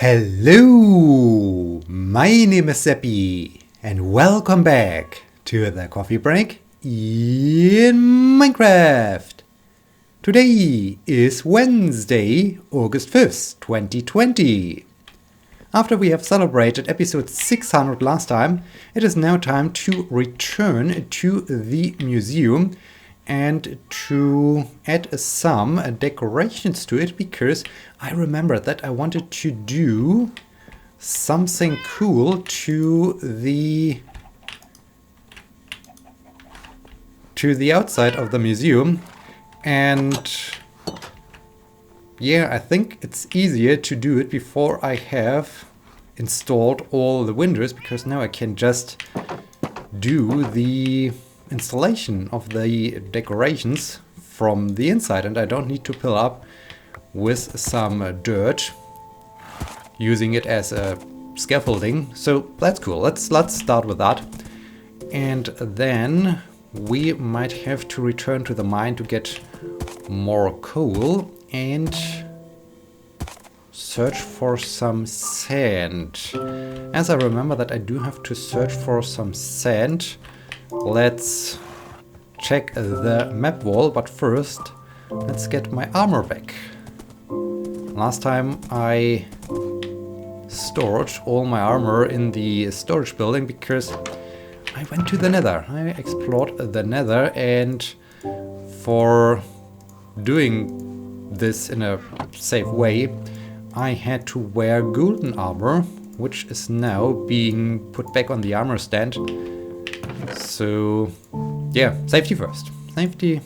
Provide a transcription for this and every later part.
Hello, my name is Sebbi, and welcome back to the coffee break in Minecraft. Today is Wednesday, August 5th, 2020. After we have celebrated episode 600 last time, it is now time to return to the museum and to add some decorations to it, because I remembered that I wanted to do something cool to the outside of the museum. And yeah, I think it's easier to do it before I have installed all the windows, because now I can just do the installation of the decorations from the inside, and I don't need to fill up with some dirt using it as a scaffolding. So that's cool. Let's start with that, and then we might have to return to the mine to get more coal and search for some sand. As I remember that I do have to search for some sand. Let's check the map wall, but first let's get my armor back. Last time I stored all my armor in the storage building because I went to the nether. I explored the nether, and for doing this in a safe way I had to wear golden armor, which is now being put back on the armor stand. So yeah, safety first. Safety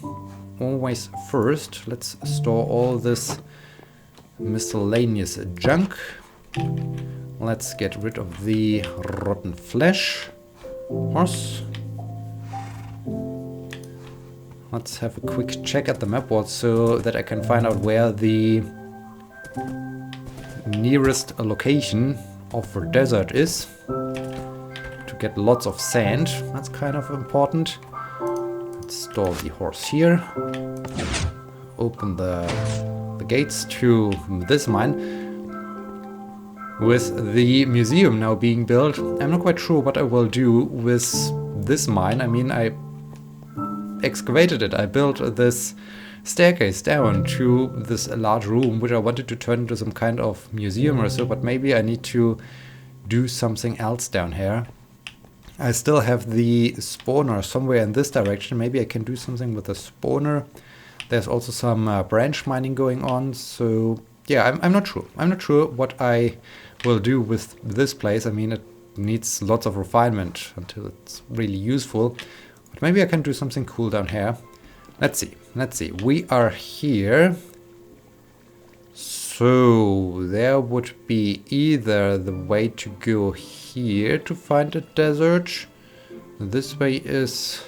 always first. Let's store all this miscellaneous junk. Let's get rid of the rotten flesh. Horse. Let's have a quick check at the map board so that I can find out where the nearest location of a desert is. Get lots of sand, that's kind of important. Let's store the horse here. Open the gates to this mine. With the museum now being built, I'm not quite sure what I will do with this mine. I mean, I excavated it. I built this staircase down to this large room, which I wanted to turn into some kind of museum or so, but maybe I need to do something else down here. I still have the spawner somewhere in this direction. Maybe I can do something with the spawner. There's also some branch mining going on. So yeah, I'm not sure. I'm not sure what I will do with this place. I mean, it needs lots of refinement until it's really useful. But maybe I can do something cool down here. Let's see. Let's see. We are here. So there would be either the way to go here to find a desert. This way is...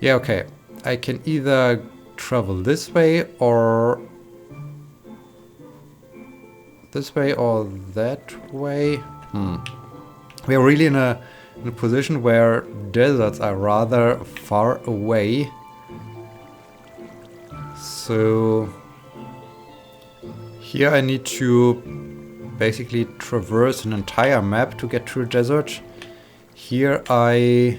yeah, okay. I can either travel this way or this way or that way. We are really in a position where deserts are rather far away. So here I need to basically traverse an entire map to get to a desert. Here I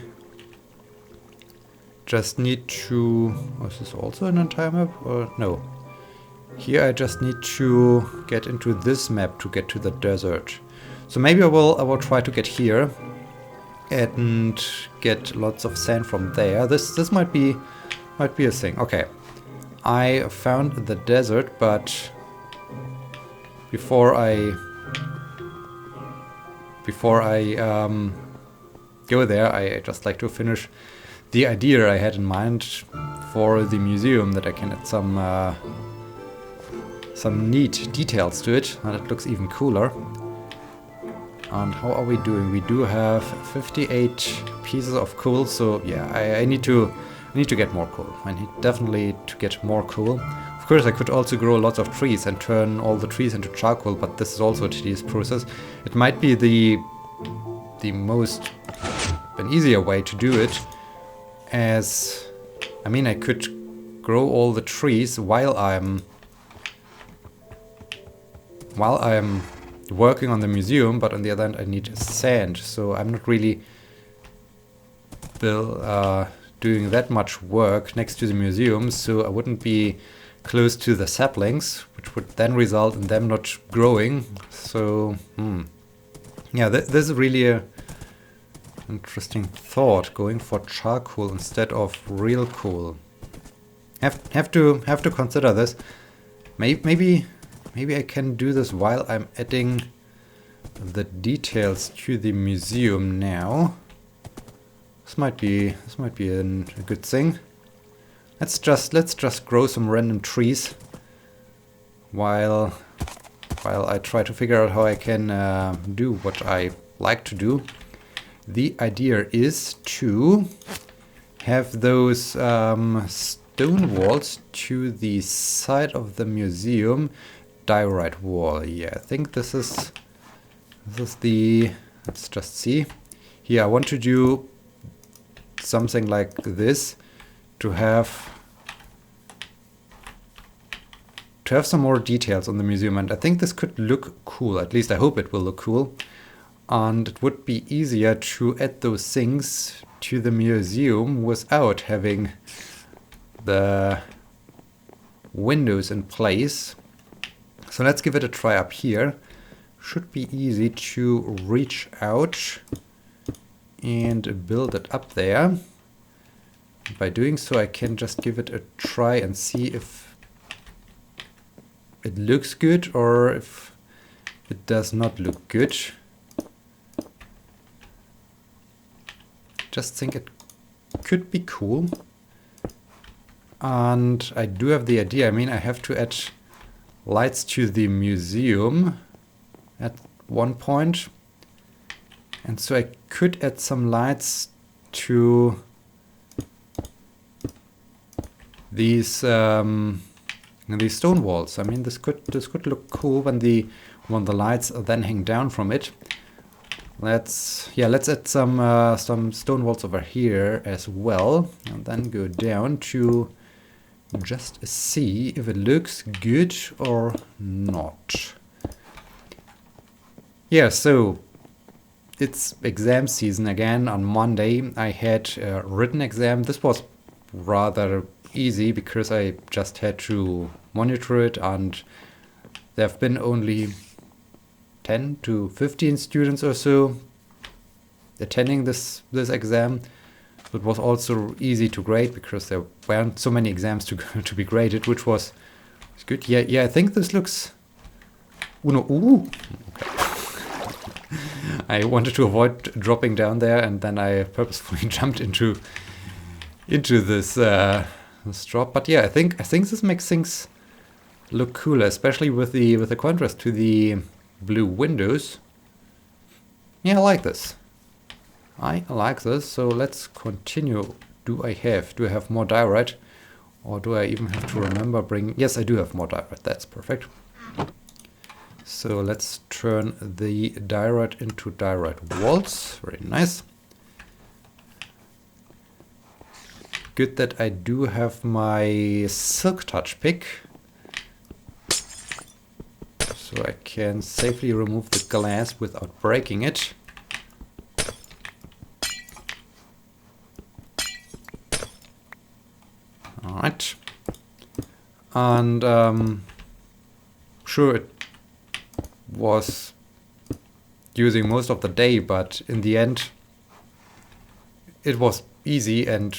just need to... is this also an entire map? Or no. Here I just need to get into this map to get to the desert. So maybe I will try to get here and get lots of sand from there. This might be a thing. Okay. I found the desert, but before I go there, I just like to finish the idea I had in mind for the museum, that I can add some neat details to it, and it looks even cooler. And how are we doing? We do have 58 pieces of coal, so yeah, I need to get more coal. I need definitely to get more coal. Of course, I could also grow lots of trees and turn all the trees into charcoal, but this is also a tedious process. It might be the most an easier way to do it, as I mean, I could grow all the trees while I'm while I'm working on the museum, but on the other hand I need sand, so I'm not really doing that much work next to the museum, so I wouldn't be close to the saplings, which would then result in them not growing. So yeah, this is really a interesting thought, going for charcoal instead of real coal. Have to consider this. Maybe I can do this while I'm adding the details to the museum now. This might be a good thing. Let's just grow some random trees while I try to figure out how I can do what I like to do. The idea is to have those stone walls to the side of the museum diorite wall. Yeah, I think this is the, let's just see. Here I want to do something like this to have some more details on the museum, and I think this could look cool. At least I hope it will look cool. And it would be easier to add those things to the museum without having the windows in place. So let's give it a try up here. Should be easy to reach out and build it up there. By doing so, I can just give it a try and see if it looks good or if it does not look good. Just think it could be cool. And I do have the idea. I mean, I have to add lights to the museum at one point. And so I could add some lights to these stone walls. I mean, this could look cool when the lights then hang down from it. Let's add some stone walls over here as well, and then go down to just see if it looks good or not. Yeah, so it's exam season again. On Monday I had a written exam. This was rather easy because I just had to monitor it, and there have been only 10 to 15 students or so attending this exam. It was also easy to grade because there weren't so many exams to be graded, which was good. Yeah, I think this looks. Ooh. Okay. I wanted to avoid dropping down there, and then I purposefully jumped into this drop. But yeah, I think this makes things look cooler, especially with the contrast to the blue windows. Yeah, I like this. So let's continue. Do I have more diorite, or do I even have to remember bring? Yes, I do have more diorite. That's perfect. So let's turn the diorite into diorite walls. Very nice. Good that I do have my silk touch pick, so I can safely remove the glass without breaking it. Alright. And sure, it was using most of the day, but in the end it was easy and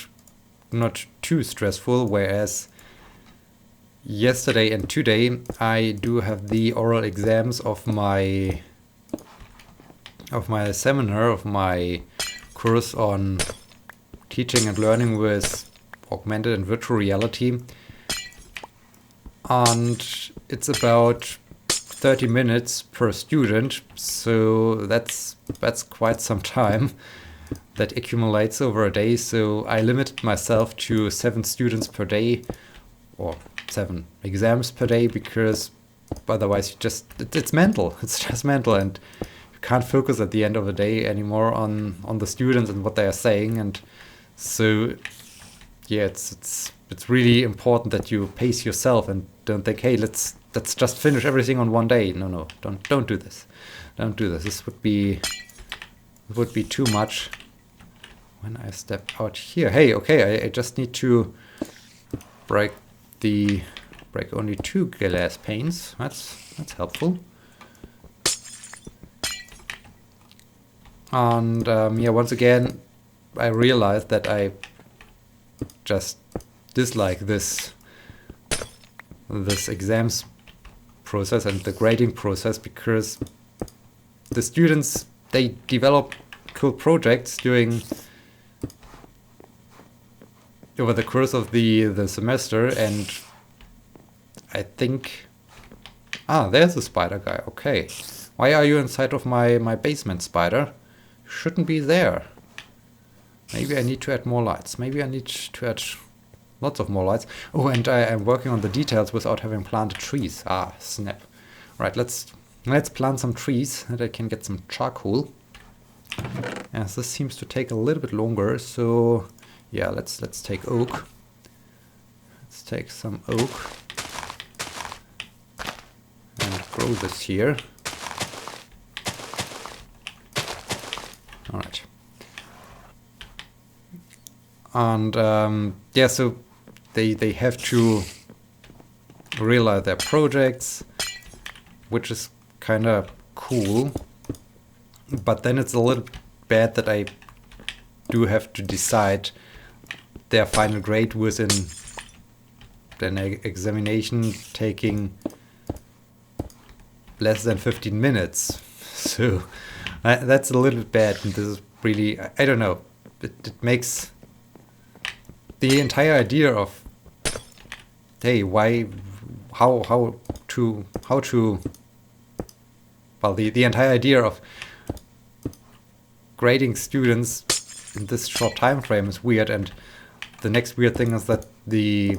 not too stressful, whereas yesterday and today I do have the oral exams of my seminar, of my course on teaching and learning with augmented and virtual reality, and it's about 30 minutes per student, so that's quite some time that accumulates over a day. So I limited myself to 7 students per day, or 7 exams per day, because otherwise it's mental. It's just mental, and you can't focus at the end of the day anymore on the students and what they are saying. And so yeah, it's really important that you pace yourself and don't think, hey, let's just finish everything on one day. No, don't do this. Don't do this. This would be too much. When I step out here, hey, okay, I just need to break only 2 glass panes. That's helpful. And yeah, once again, I realized that I just dislike this exams process and the grading process, because the students, they develop cool projects over the course of the semester, and I think, there's a spider guy. Okay, why are you inside of my basement, spider? You shouldn't be there. Maybe I need to add more lights. Maybe I need to add lots of more lights. Oh, and I am working on the details without having planted trees. Snap. Right, let's plant some trees that I can get some charcoal. As this seems to take a little bit longer, so yeah, let's take oak. Let's take some oak and grow this here. All right. And yeah, so they have to realize their projects, which is kind of cool. But then it's a little bad that I do have to decide their final grade within an examination taking less than 15 minutes. So that's a little bad, and this is really, I don't know, it makes the entire idea of, hey, how to well, the entire idea of grading students in this short time frame is weird. And the next weird thing is that the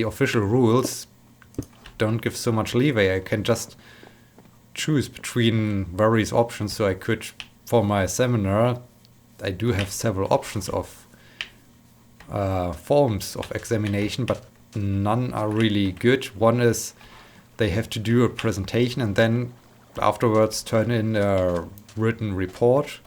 official rules don't give so much leeway. I can just choose between various options. So I could, for my seminar, I do have several options of forms of examination, but none are really good. One is they have to do a presentation and then afterwards turn in a written report,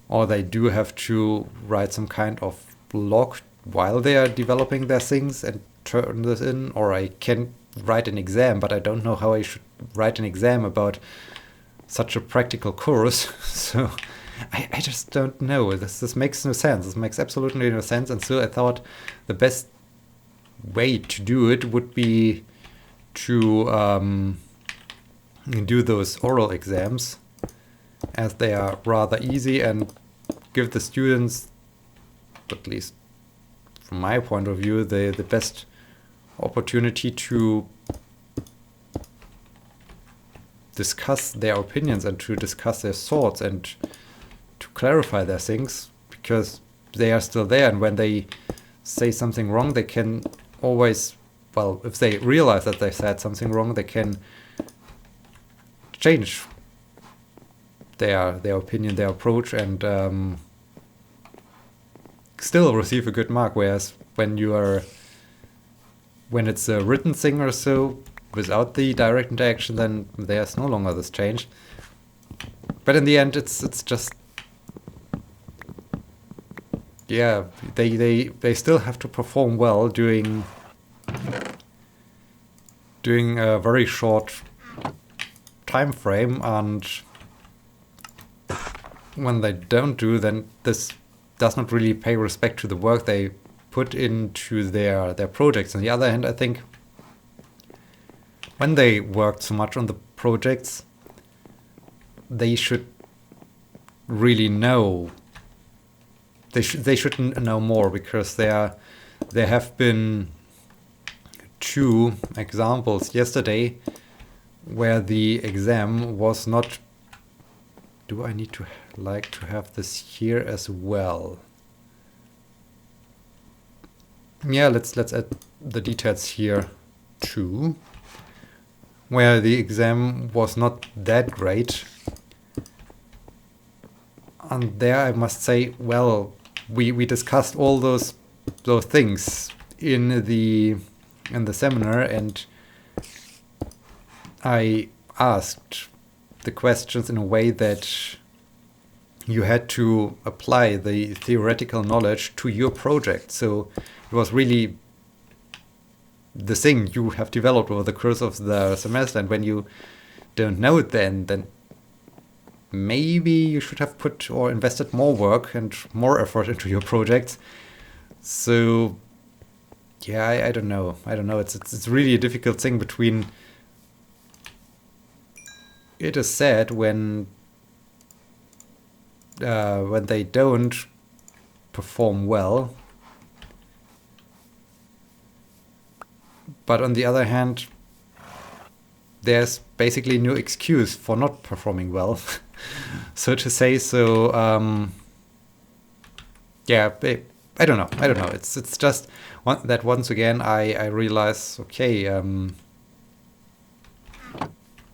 or they do have to write some kind of log while they are developing their things and turn this in, or I can write an exam, but I don't know how I should write an exam about such a practical course. So I just don't know. This makes no sense. This makes absolutely no sense. And so I thought the best way to do it would be to do those oral exams, as they are rather easy and give the students, at least from my point of view, the best opportunity to discuss their opinions and to discuss their thoughts and to clarify their things, because they are still there, and when they say something wrong, they can always, well, if they realize that they said something wrong, they can change their opinion, their approach, and still receive a good mark. Whereas when it's a written thing or so without the direct interaction, then there's no longer this change. But in the end, it's just, yeah, they still have to perform well doing a very short time frame, and when they don't do, then this does not really pay respect to the work they put into their projects. On the other hand, I think when they worked so much on the projects, they should really know. They should know more, because there have been 2 examples yesterday where the exam was not. Do I need to have this here as well? Yeah, let's add the details here too, where the exam was not that great. And there I must say, well, we discussed all those things in the in the seminar, and I asked the questions in a way that you had to apply the theoretical knowledge to your project. So it was really the thing you have developed over the course of the semester, and when you don't know it then maybe you should have put or invested more work and more effort into your projects. So yeah, I don't know. It's really a difficult thing between. It is sad when they don't perform well, but on the other hand, there's basically no excuse for not performing well, so to say. So yeah, I don't know. It's just that once again I realize, okay,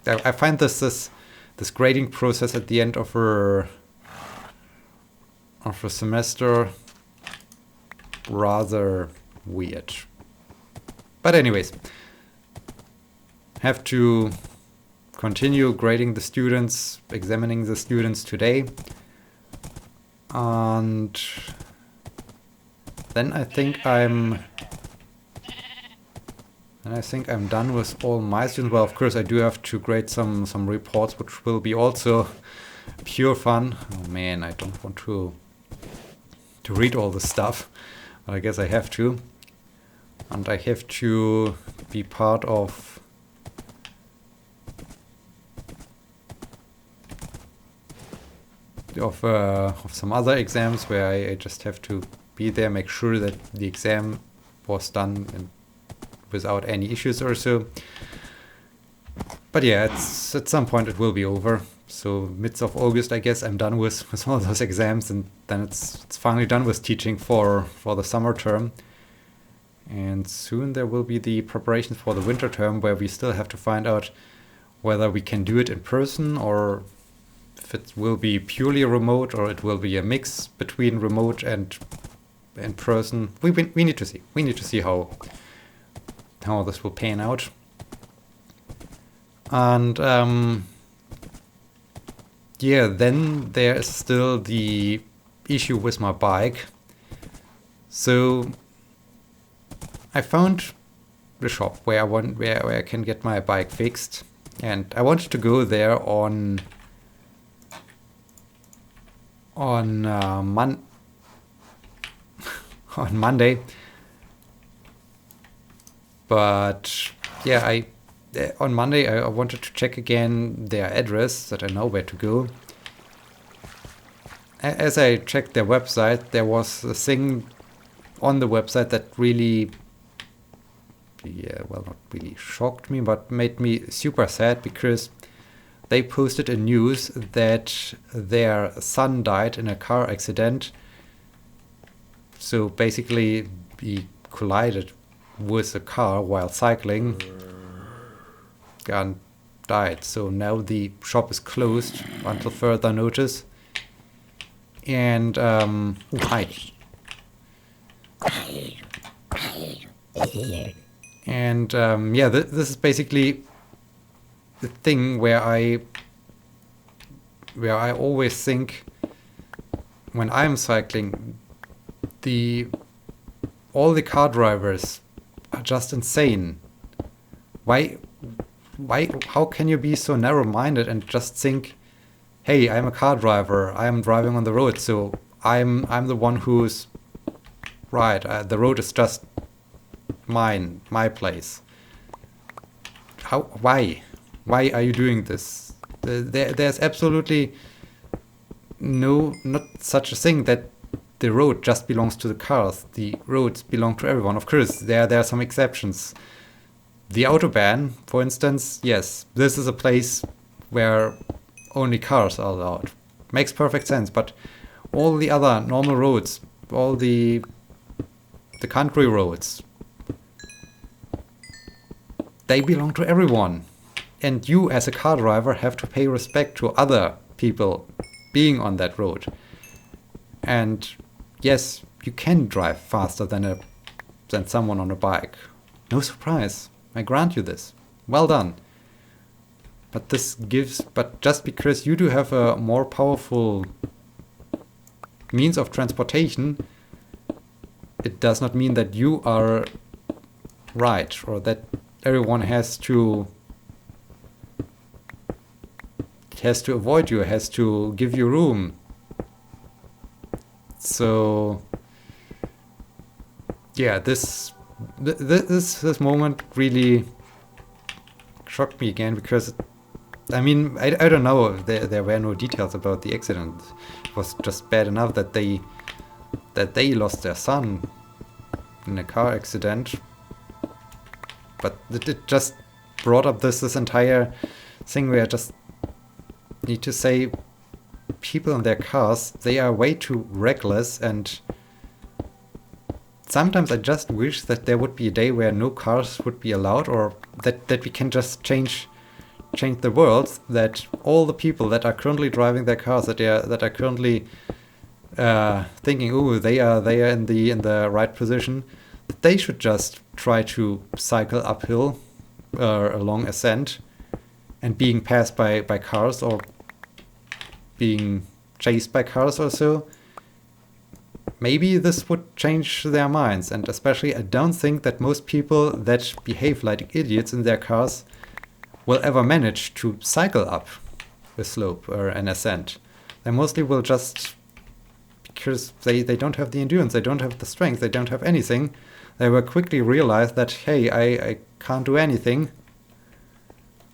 I find this grading process at the end of a semester rather weird. But anyways, have to continue grading the students, examining the students today, and then I think I'm done with all my students. Well, of course, I do have to grade some reports, which will be also pure fun. Oh man, I don't want to read all this stuff, but I guess I have to. And I have to be part of some other exams where I just have to be there, make sure that the exam was done and without any issues or so. But yeah, it's at some point it will be over. So midst of August, I guess I'm done with all those exams, and then it's finally done with teaching for the summer term. And soon there will be the preparations for the winter term, where we still have to find out whether we can do it in person, or if it will be purely remote, or it will be a mix between remote and in person. We need to see. We need to see how this will pan out. And yeah, then there is still the issue with my bike. So I found the shop where I can get my bike fixed, and I wanted to go there on Monday. But yeah, on Monday I wanted to check again their address, that I know where to go. As I checked their website, there was a thing on the website that really, not really shocked me, but made me super sad, because they posted a news that their son died in a car accident. So basically he collided with a car while cycling and died. So now the shop is closed until further notice. And hi. And yeah, this is basically the thing where I always think, when I'm cycling, all the car drivers are just insane. Why, how can you be so narrow-minded and just think, hey, I'm a car driver, I'm driving on the road, so I'm the one who's right, the road is just mine, my place. Why are you doing this? There's absolutely not such a thing that the road just belongs to the cars. The roads belong to everyone. Of course, there are some exceptions. The Autobahn, for instance, yes, this is a place where only cars are allowed. Makes perfect sense, but all the other normal roads, all the country roads, they belong to everyone. And you, as a car driver, have to pay respect to other people being on that road. And yes, you can drive faster than someone on a bike. No surprise. I grant you this. Well done. But just because you do have a more powerful means of transportation, it does not mean that you are right, or that everyone has to avoid you, has to give you room. So yeah, this moment really shocked me again, because I mean, I don't know, there were no details about the accident. It was just bad enough that they lost their son in a car accident, but it just brought up this entire thing where I just need to say, people in their cars, they are way too reckless, and sometimes I just wish that there would be a day where no cars would be allowed, or that we can just change the world, that all the people that are currently driving their cars, that are currently thinking, oh, they are in the right position, that they should just try to cycle uphill along ascent, and being passed by cars, or being chased by cars or so. Maybe this would change their minds, and especially I don't think that most people that behave like idiots in their cars will ever manage to cycle up a slope or an ascent. They mostly will just, because they don't have the endurance, they don't have the strength, they don't have anything, they will quickly realize that, hey, I can't do anything.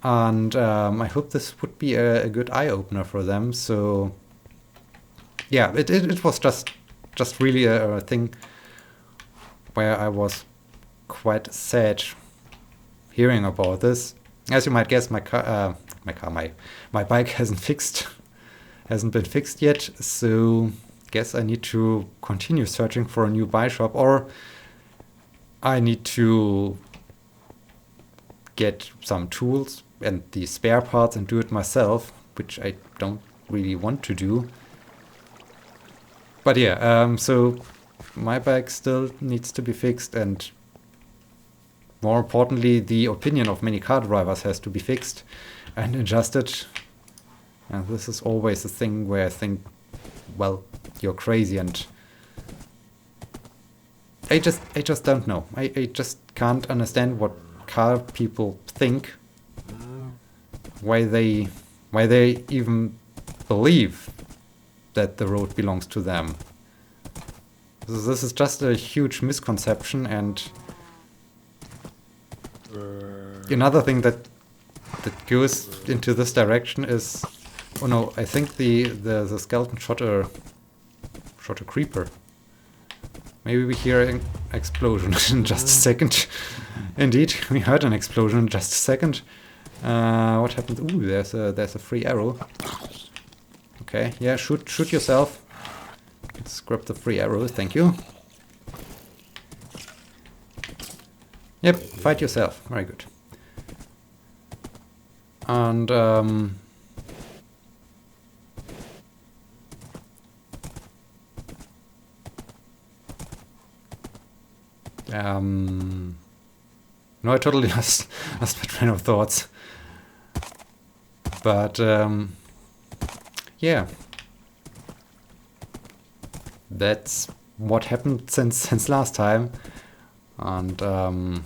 And I hope this would be a good eye-opener for them. So yeah, it was just really a thing where I was quite sad hearing about this. As you might guess, my bike hasn't been fixed yet, so guess I need to continue searching for a new bike shop, or I need to get some tools and the spare parts and do it myself, which I don't really want to do. But yeah, so my bike still needs to be fixed, and more importantly, the opinion of many car drivers has to be fixed and adjusted. And this is always a thing where I think, well, you're crazy, and I just don't know. I just can't understand what car people think, why they even believe that the road belongs to them. This is just a huge misconception. And another thing that goes into this direction is, oh no, I think the skeleton shot a creeper. Maybe we hear an explosion in just a second. Indeed, we heard an explosion in just a second. What happened? Ooh, there's a free arrow. Okay, yeah, shoot yourself. Let's grab the free arrow, thank you. Yep, fight yourself. Very good. And no, I totally lost my train of thoughts. But yeah, that's what happened since last time. And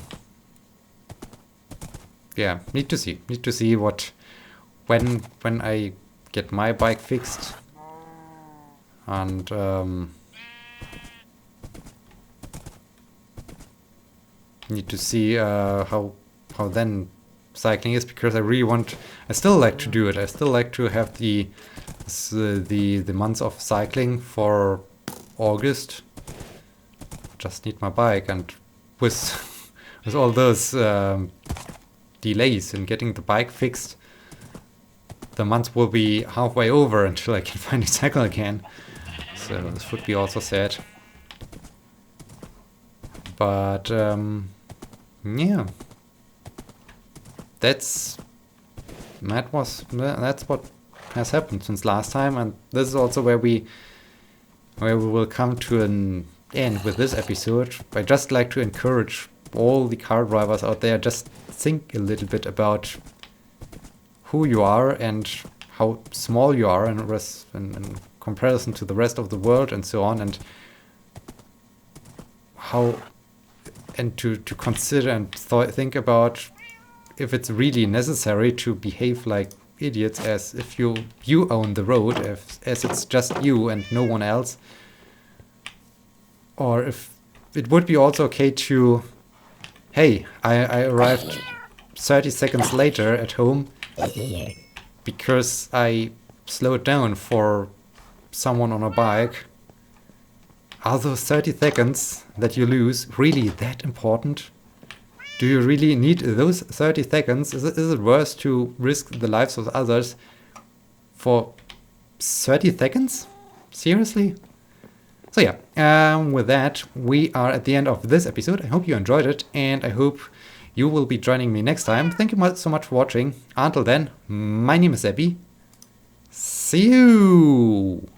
yeah, need to see what when I get my bike fixed, and need to see how then cycling is, because I still like to do it. I still like to have the months of cycling for August. Just need my bike, and with all those delays in getting the bike fixed, the month will be halfway over until I can finally cycle again. So this would be also sad. But yeah, that's what has happened since last time, and this is also where we will come to an end with this episode. I just like to encourage all the car drivers out there, just think a little bit about who you are and how small you are in comparison to the rest of the world and so on, and how, and to consider and think about if it's really necessary to behave like idiots as if you own the road, as it's just you and no one else, or if it would be also okay to, hey, I arrived 30 seconds later at home because I slowed down for someone on a bike. Are those 30 seconds that you lose really that important? Do you really need those 30 seconds? Is it worth to risk the lives of others for 30 seconds? Seriously? So yeah, with that, we are at the end of this episode. I hope you enjoyed it, and I hope you will be joining me next time. Thank you so much for watching. Until then, my name is Sebbi. See you!